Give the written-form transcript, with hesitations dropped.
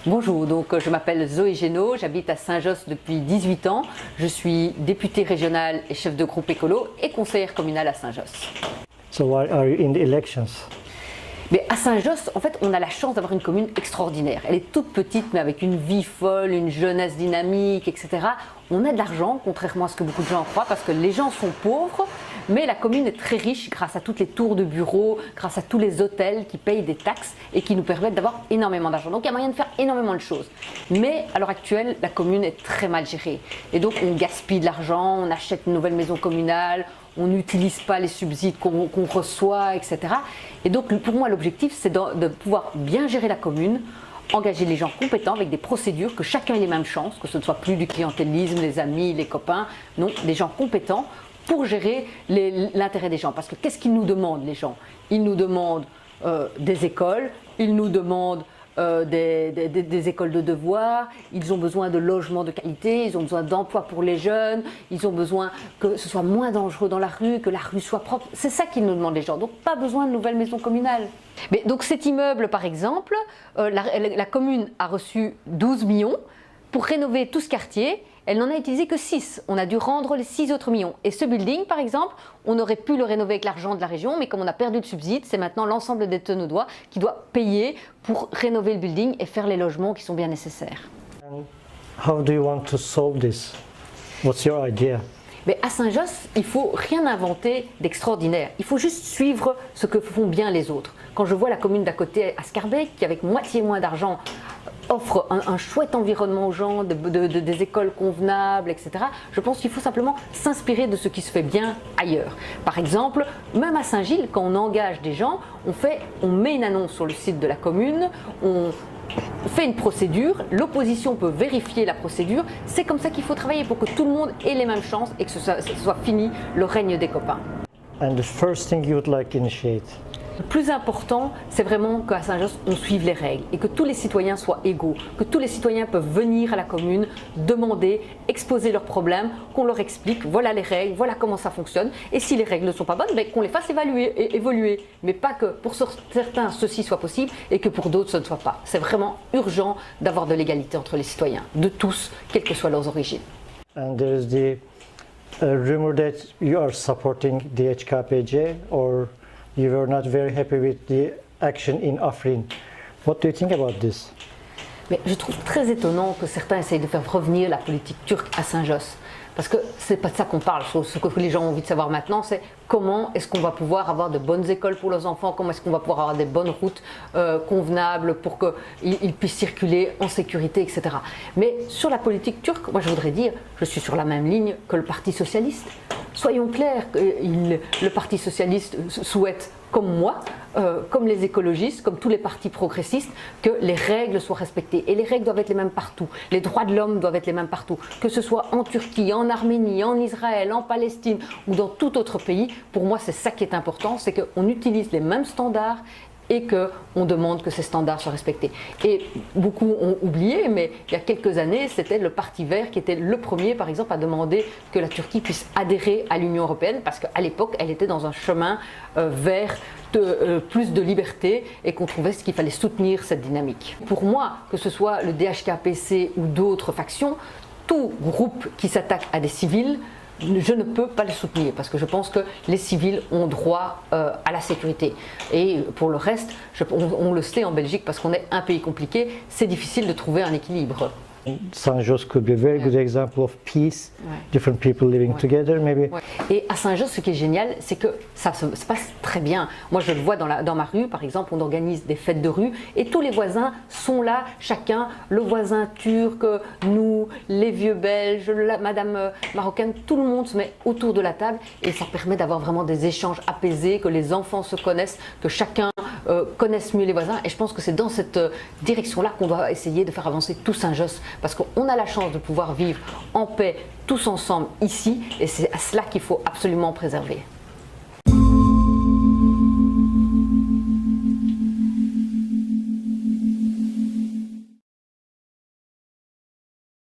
Bonjour, donc je m'appelle Zoé Génaud, j'habite à Saint-Josse depuis 18 ans. Je suis députée régionale et chef de groupe écolo et conseillère communale à Saint-Josse. So why are you in the elections? Mais à Saint-Josse, en fait, on a la chance d'avoir une commune extraordinaire. Elle est toute petite, mais avec une vie folle, une jeunesse dynamique, etc. On a de l'argent, contrairement à ce que beaucoup de gens croient, parce que les gens sont pauvres, mais la commune est très riche grâce à toutes les tours de bureaux, grâce à tous les hôtels qui payent des taxes et qui nous permettent d'avoir énormément d'argent. Donc il y a moyen de faire énormément de choses. Mais à l'heure actuelle, la commune est très mal gérée. Et donc on gaspille de l'argent, on achète une nouvelle maison communale, on n'utilise pas les subsides qu'on reçoit, etc. Et donc pour moi l'objectif c'est de pouvoir bien gérer la commune, engager les gens compétents avec des procédures, que chacun ait les mêmes chances, que ce ne soit plus du clientélisme, les amis, les copains, non, des gens compétents pour gérer l'intérêt des gens. Parce que qu'est-ce qu'ils nous demandent les gens? Ils nous demandent des écoles, ils nous demandent des écoles de devoirs, ils ont besoin de logements de qualité, ils ont besoin d'emplois pour les jeunes, ils ont besoin que ce soit moins dangereux dans la rue, que la rue soit propre. C'est ça qu'ils nous demandent les gens, donc pas besoin de nouvelles maisons communales. Mais donc cet immeuble par exemple, la commune a reçu 12 millions pour rénover tout ce quartier. Elle n'en a utilisé que 6. On a dû rendre les 6 autres millions. Et ce building, par exemple, on aurait pu le rénover avec l'argent de la région, mais comme on a perdu de subside, c'est maintenant l'ensemble des tenaudois qui doit payer pour rénover le building et faire les logements qui sont bien nécessaires. And how do you want to solve this? What's your idea? Mais à Saint-Josse, il ne faut rien inventer d'extraordinaire. Il faut juste suivre ce que font bien les autres. Quand je vois la commune d'à côté, à Scarbeck, qui avec moitié moins d'argent offre un chouette environnement aux gens, des écoles convenables, etc. Je pense qu'il faut simplement s'inspirer de ce qui se fait bien ailleurs. Par exemple, même à Saint-Gilles, quand on engage des gens, on met une annonce sur le site de la commune, on fait une procédure, l'opposition peut vérifier la procédure. C'est comme ça qu'il faut travailler pour que tout le monde ait les mêmes chances et que ce soit fini le règne des copains. And the first thing you would like to initiate? Le plus important, c'est vraiment qu'à Saint-Josse, on suive les règles et que tous les citoyens soient égaux, que tous les citoyens peuvent venir à la commune, demander, exposer leurs problèmes, qu'on leur explique, voilà les règles, voilà comment ça fonctionne. Et si les règles ne sont pas bonnes, qu'on les fasse évaluer et évoluer. Mais pas que pour certains, ceci soit possible et que pour d'autres, ce ne soit pas. C'est vraiment urgent d'avoir de l'égalité entre les citoyens, de tous, quelles que soient leurs origines. And there is the rumor that you are supporting the HKPJ or you were not very happy with the action in Afrin. What do you think about this? Mais je trouve très étonnant que certains essayent de faire revenir la politique turque à Saint-Josse. Parce que c'est pas de ça qu'on parle. Ce que les gens ont envie de savoir maintenant, c'est comment est-ce qu'on va pouvoir avoir de bonnes écoles pour leurs enfants, comment est-ce qu'on va pouvoir avoir des bonnes routes convenables pour qu'ils puissent circuler en sécurité, etc. Mais sur la politique turque, moi je voudrais dire, je suis sur la même ligne que le Parti socialiste. Soyons clairs, le Parti socialiste souhaite, comme moi, comme les écologistes, comme tous les partis progressistes, que les règles soient respectées. Et les règles doivent être les mêmes partout. Les droits de l'homme doivent être les mêmes partout. Que ce soit en Turquie, en Arménie, en Israël, en Palestine ou dans tout autre pays, pour moi c'est ça qui est important, c'est qu'on utilise les mêmes standards et qu'on demande que ces standards soient respectés. Et beaucoup ont oublié, mais il y a quelques années, c'était le Parti vert qui était le premier, par exemple, à demander que la Turquie puisse adhérer à l'Union européenne, parce qu'à l'époque, elle était dans un chemin vers plus de liberté et qu'on trouvait qu'il fallait soutenir cette dynamique. Pour moi, que ce soit le DHKPC ou d'autres factions, tout groupe qui s'attaque à des civils, je ne peux pas le soutenir parce que je pense que les civils ont droit à la sécurité. Et pour le reste, on le sait en Belgique parce qu'on est un pays compliqué, c'est difficile de trouver un équilibre. Saint-Josse could be a very good example of peace, different people living together maybe. Et à Saint-Josse, ce qui est génial, c'est que ça se passe très bien. Moi, je le vois dans ma rue, par exemple, on organise des fêtes de rue et tous les voisins sont là, chacun, le voisin turc, nous, les vieux belges, madame marocaine, tout le monde se met autour de la table et ça permet d'avoir vraiment des échanges apaisés, que les enfants se connaissent, que chacun connaisse mieux les voisins. Et je pense que c'est dans cette direction-là qu'on doit essayer de faire avancer tout Saint-Josse. Parce qu'on a la chance de pouvoir vivre en paix tous ensemble ici et c'est à cela qu'il faut absolument préserver.